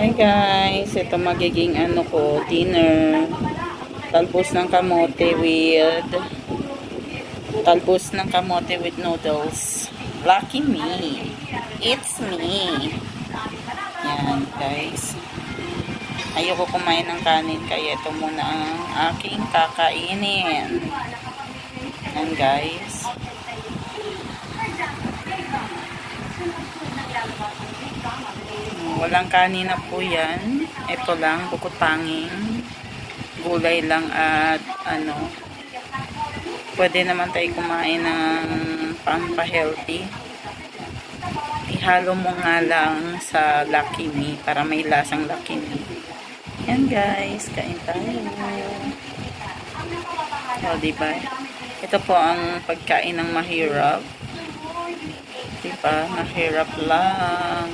Hi guys, ito magiging ano ko, dinner. Talbos ng kamote with noodles. Lucky me. It's me. Yan guys. Ayoko kumain ng kanin kaya ito muna ang aking kakainin. Yan guys. Walang kanina po yan. Ito lang, bukod panging. Gulay lang at ano. Pwede naman tayo kumain ng pampahealthy. Ihalo mo nga lang sa Lucky Me para may lasang Lucky Me. Yan guys, kain tayo. O, diba? Ito po ang pagkain ng mahirap. Diba? Mahirap lang.